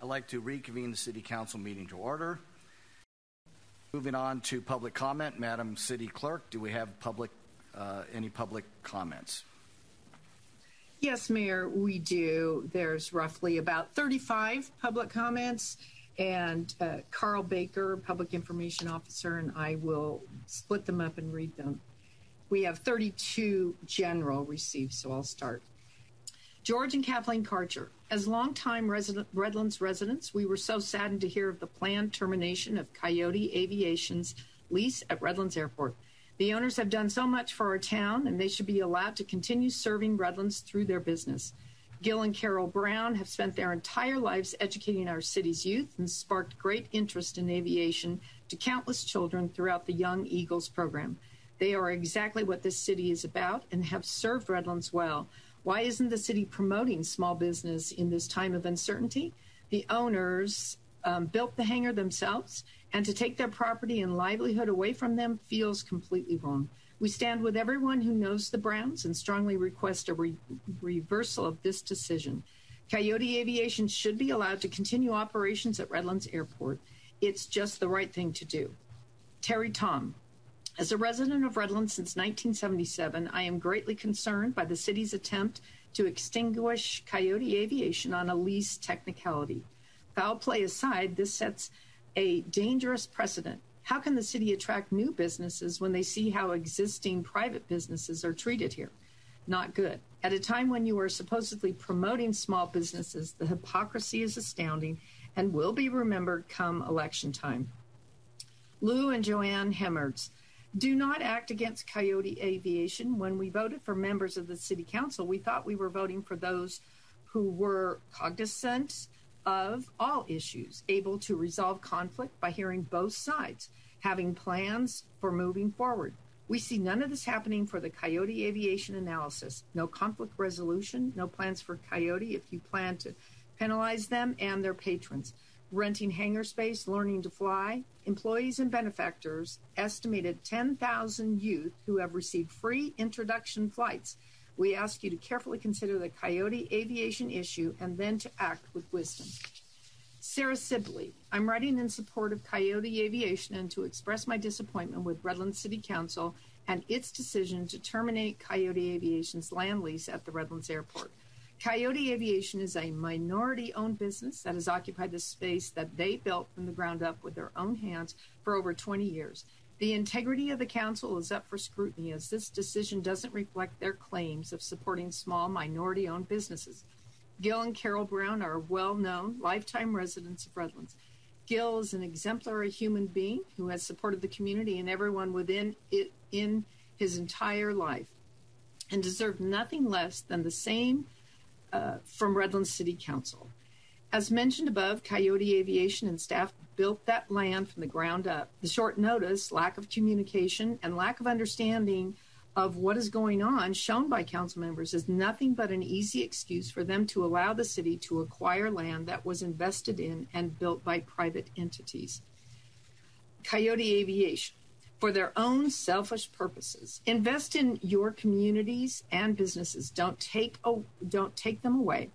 I'd like to reconvene the City Council meeting to order. Moving on to public comment. Madam City Clerk, do we have any public comments? Yes, Mayor, we do. There's roughly about 35 public comments, and Carl Baker, Public Information Officer, and I will split them up and read them. We have 32 general received, so I'll start. George and Kathleen Karcher, as longtime Redlands residents, we were so saddened to hear of the planned termination of Coyote Aviation's lease at Redlands Airport. The owners have done so much for our town, and they should be allowed to continue serving Redlands through their business. Gil and Carol Brown have spent their entire lives educating our city's youth and sparked great interest in aviation to countless children throughout the Young Eagles program. They are exactly what this city is about and have served Redlands well. Why isn't the city promoting small business in this time of uncertainty? The owners built the hangar themselves, and to take their property and livelihood away from them feels completely wrong. We stand with everyone who knows the Browns and strongly request a reversal of this decision. Coyote Aviation should be allowed to continue operations at Redlands Airport. It's just the right thing to do. Terry Tom. As a resident of Redlands since 1977, I am greatly concerned by the city's attempt to extinguish Coyote Aviation on a lease technicality. Foul play aside, this sets a dangerous precedent. How can the city attract new businesses when they see how existing private businesses are treated here? Not good. At a time when you are supposedly promoting small businesses, the hypocrisy is astounding and will be remembered come election time. Lou and Joanne Hemmerts. Do not act against Coyote Aviation. When we voted for members of the City Council, we thought we were voting for those who were cognizant of all issues, able to resolve conflict by hearing both sides, having plans for moving forward. We see none of this happening for the Coyote Aviation analysis. No conflict resolution, no plans for Coyote if you plan to penalize them and their patrons. Renting hangar space, learning to fly. Employees and benefactors estimated 10,000 youth who have received free introduction flights. We ask you to carefully consider the Coyote Aviation issue and then to act with wisdom. Sarah Sibley, I'm writing in support of Coyote Aviation and to express my disappointment with Redlands City Council and its decision to terminate Coyote Aviation's land lease at the Redlands Airport. Coyote Aviation is a minority-owned business that has occupied the space that they built from the ground up with their own hands for over 20 years. The integrity of the council is up for scrutiny as this decision doesn't reflect their claims of supporting small minority-owned businesses. Gil and Carol Brown are well-known, lifetime residents of Redlands. Gil is an exemplary human being who has supported the community and everyone within it in his entire life and deserved nothing less than the same from Redlands City Council. As mentioned above, Coyote Aviation and staff built that land from the ground up. The short notice, lack of communication, and lack of understanding of what is going on shown by council members is nothing but an easy excuse for them to allow the city to acquire land that was invested in and built by private entities. Coyote Aviation, for their own selfish purposes, invest in your communities and businesses. Don't take them away.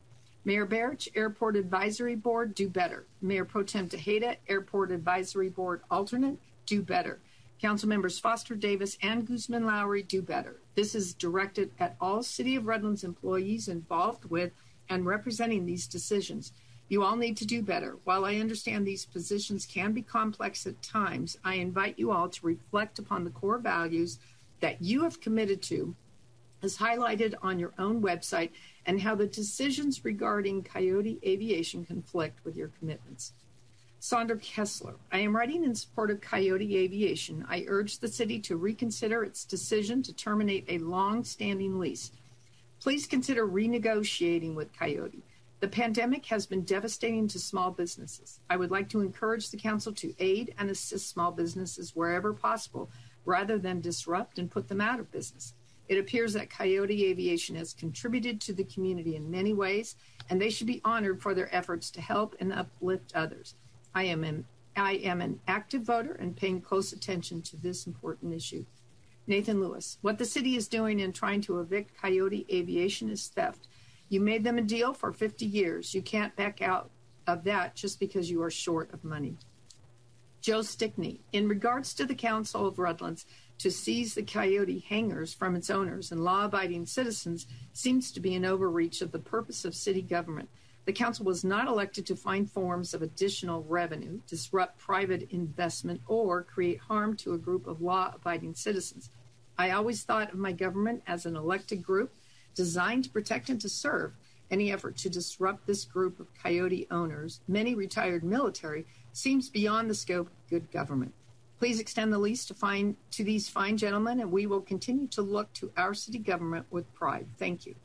Mayor Barrich, Airport Advisory Board, do better. Mayor Pro Tem Tejeda, Airport Advisory Board alternate, do better. Council members Foster Davis and Guzman Lowry, do better. This is directed at all City of Redlands employees involved with and representing these decisions. You all need to do better. While I understand these positions can be complex at times, I invite you all to reflect upon the core values that you have committed to, as highlighted on your own website, and how the decisions regarding Coyote Aviation conflict with your commitments. Sandra Kessler, I am writing in support of Coyote Aviation. I urge the city to reconsider its decision to terminate a long-standing lease. Please consider renegotiating with Coyote. The pandemic has been devastating to small businesses. I would like to encourage the council to aid and assist small businesses wherever possible, rather than disrupt and put them out of business. It appears that Coyote Aviation has contributed to the community in many ways, and they should be honored for their efforts to help and uplift others. I am an active voter and paying close attention to this important issue. Nathan Lewis, what the city is doing in trying to evict Coyote Aviation is theft. You made them a deal for 50 years. You can't back out of that just because you are short of money. Joe Stickney, in regards to the Council of Redlands to seize the Coyote hangars from its owners and law-abiding citizens seems to be an overreach of the purpose of city government. The council was not elected to find forms of additional revenue, disrupt private investment, or create harm to a group of law-abiding citizens. I always thought of my government as an elected group designed to protect and to serve. Any effort to disrupt this group of Coyote owners, many retired military, seems beyond the scope of good government. Please extend the lease to these fine gentlemen, and we will continue to look to our city government with pride. Thank you.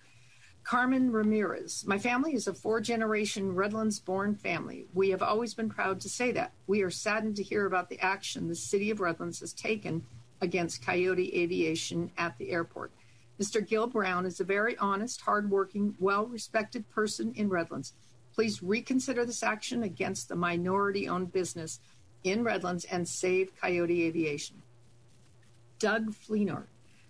Carmen Ramirez. My family is a 4-generation Redlands-born family. We have always been proud to say that. We are saddened to hear about the action the City of Redlands has taken against Coyote Aviation at the airport. Mr. Gil Brown is a very honest, hardworking, well-respected person in Redlands. Please reconsider this action against the minority-owned business in Redlands and save Coyote Aviation. Doug Fleenor.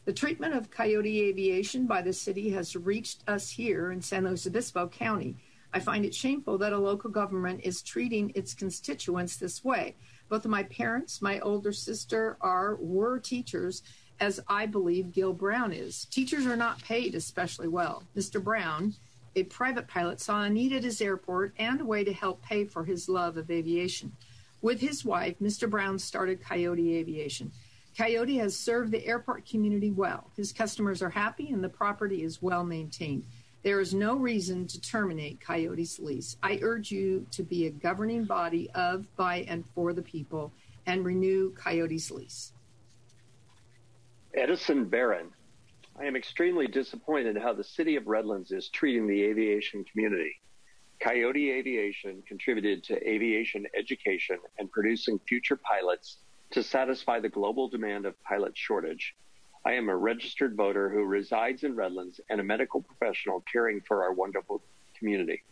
The treatment of Coyote Aviation by the city has reached us here in San Luis Obispo County. I find it shameful that a local government is treating its constituents this way. Both of my parents, my older sister, were teachers, as I believe Gil Brown is. Teachers are not paid especially well. Mr. Brown, a private pilot, saw a need at his airport and a way to help pay for his love of aviation. With his wife, Mr. Brown started Coyote Aviation. Coyote has served the airport community well. His customers are happy and the property is well maintained. There is no reason to terminate Coyote's lease. I urge you to be a governing body of, by, and for the people and renew Coyote's lease. Edison Barron. I am extremely disappointed how the City of Redlands is treating the aviation community. Coyote Aviation contributed to aviation education and producing future pilots to satisfy the global demand of pilot shortage. I am a registered voter who resides in Redlands and a medical professional caring for our wonderful community.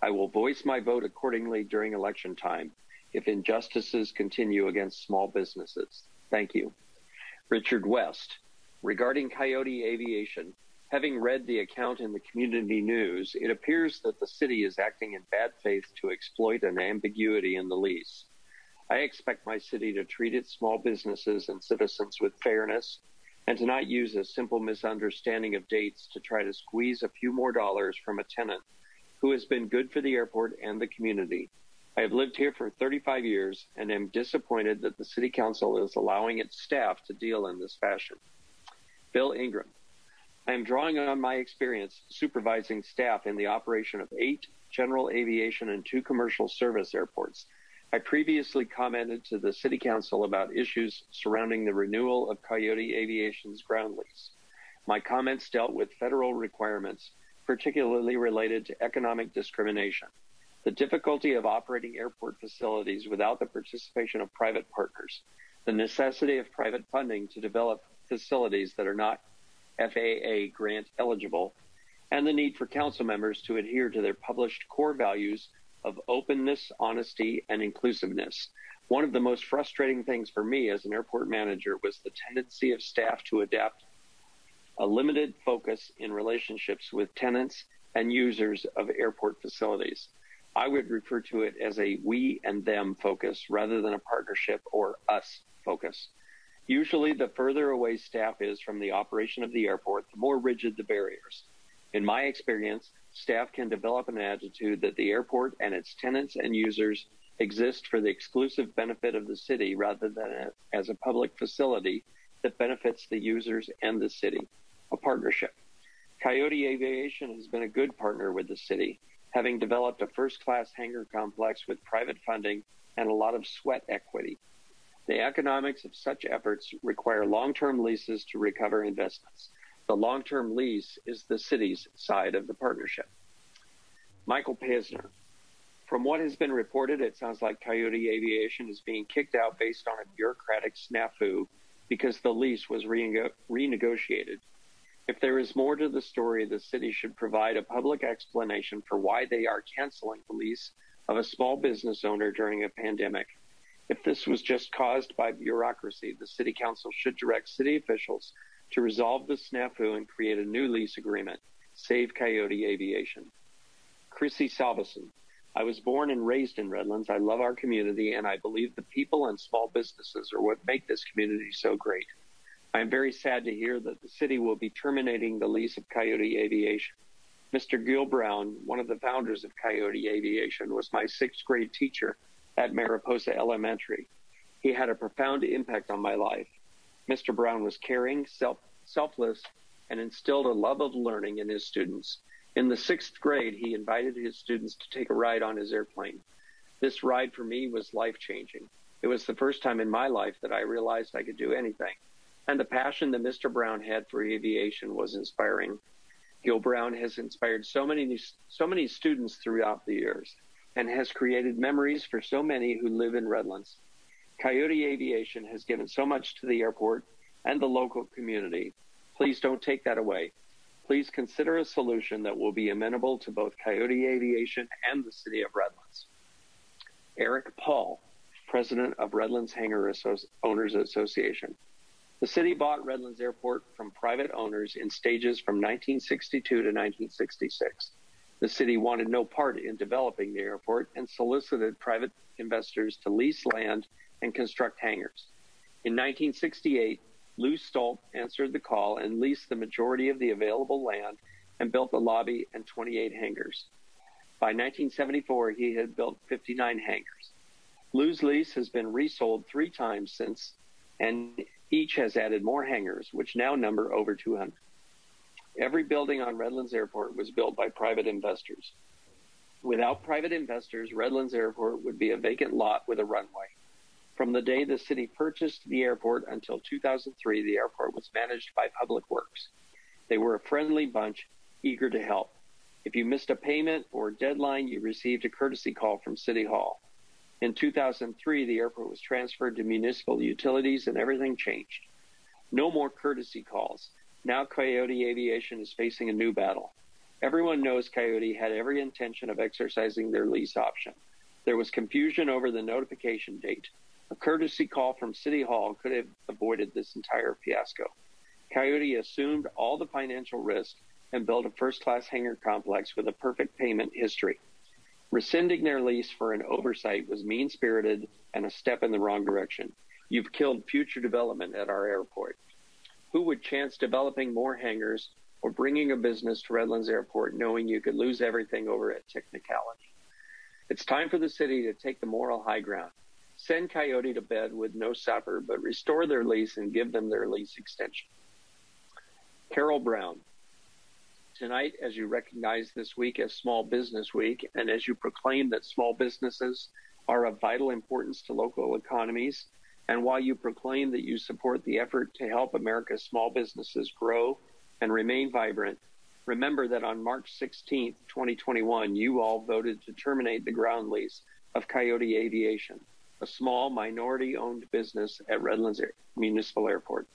I will voice my vote accordingly during election time if injustices continue against small businesses. Thank you. Richard West. Regarding Coyote Aviation, having read the account in the community news, it appears that the city is acting in bad faith to exploit an ambiguity in the lease. I expect my city to treat its small businesses and citizens with fairness and to not use a simple misunderstanding of dates to try to squeeze a few more dollars from a tenant who has been good for the airport and the community. I have lived here for 35 years and am disappointed that the City Council is allowing its staff to deal in this fashion. Bill Ingram. I am drawing on my experience supervising staff in the operation of 8 general aviation and 2 commercial service airports. I previously commented to the City Council about issues surrounding the renewal of Coyote Aviation's ground lease. My comments dealt with federal requirements, particularly related to economic discrimination, the difficulty of operating airport facilities without the participation of private partners, the necessity of private funding to develop facilities that are not FAA grant eligible, and the need for council members to adhere to their published core values of openness, honesty, and inclusiveness. One of the most frustrating things for me as an airport manager was the tendency of staff to adapt a limited focus in relationships with tenants and users of airport facilities. I would refer to it as a we and them focus rather than a partnership or us focus. Usually, the further away staff is from the operation of the airport, the more rigid the barriers. In my experience, staff can develop an attitude that the airport and its tenants and users exist for the exclusive benefit of the city rather than as a public facility that benefits the users and the city, a partnership. Coyote Aviation has been a good partner with the city, having developed a first-class hangar complex with private funding and a lot of sweat equity. The economics of such efforts require long-term leases to recover investments. The long-term lease is the city's side of the partnership. Michael Pesner. From what has been reported, it sounds like Coyote Aviation is being kicked out based on a bureaucratic snafu because the lease was renegotiated. If there is more to the story, the city should provide a public explanation for why they are canceling the lease of a small business owner during a pandemic. If this was just caused by bureaucracy, the City Council should direct city officials to resolve the snafu and create a new lease agreement. Save Coyote Aviation. Chrissy Salveson. I was born and raised in Redlands. I love our community, and I believe the people and small businesses are what make this community so great. I am very sad to hear that the city will be terminating the lease of Coyote Aviation. Mr. Gil Brown, one of the founders of Coyote Aviation, was my sixth grade teacher at Mariposa Elementary. He had a profound impact on my life. Mr. Brown was caring, selfless, and instilled a love of learning in his students. In the sixth grade, he invited his students to take a ride on his airplane. This ride for me was life-changing. It was the first time in my life that I realized I could do anything. And the passion that Mr. Brown had for aviation was inspiring. Gil Brown has inspired so many students throughout the years and has created memories for so many who live in Redlands. Coyote Aviation has given so much to the airport and the local community. Please don't take that away. Please consider a solution that will be amenable to both Coyote Aviation and the City of Redlands. Eric Paul, President of Redlands Hangar Owners Association. The city bought Redlands Airport from private owners in stages from 1962 to 1966. The city wanted no part in developing the airport and solicited private investors to lease land and construct hangars. In 1968, Lou Stolt answered the call and leased the majority of the available land and built the lobby and 28 hangars. By 1974, he had built 59 hangars. Lou's lease has been resold 3 times since, and each has added more hangars, which now number over 200. Every building on Redlands Airport was built by private investors. Without private investors, Redlands Airport would be a vacant lot with a runway. From the day the city purchased the airport until 2003, the airport was managed by Public Works. They were a friendly bunch, eager to help. If you missed a payment or deadline, you received a courtesy call from City Hall. In 2003, the airport was transferred to municipal utilities and everything changed. No more courtesy calls. Now Coyote Aviation is facing a new battle. Everyone knows Coyote had every intention of exercising their lease option. There was confusion over the notification date. A courtesy call from City Hall could have avoided this entire fiasco. Coyote assumed all the financial risk and built a first-class hangar complex with a perfect payment history. Rescinding their lease for an oversight was mean-spirited and a step in the wrong direction. You've killed future development at our airport. Who would chance developing more hangars or bringing a business to Redlands Airport knowing you could lose everything over a technicality? It's time for the city to take the moral high ground. Send Coyote to bed with no supper, but restore their lease and give them their lease extension. Carol Brown. Tonight, as you recognize this week as Small Business Week, and as you proclaim that small businesses are of vital importance to local economies, and while you proclaim that you support the effort to help America's small businesses grow and remain vibrant, remember that on March 16th, 2021, you all voted to terminate the ground lease of Coyote Aviation, a small minority-owned business at Redlands Municipal Airport.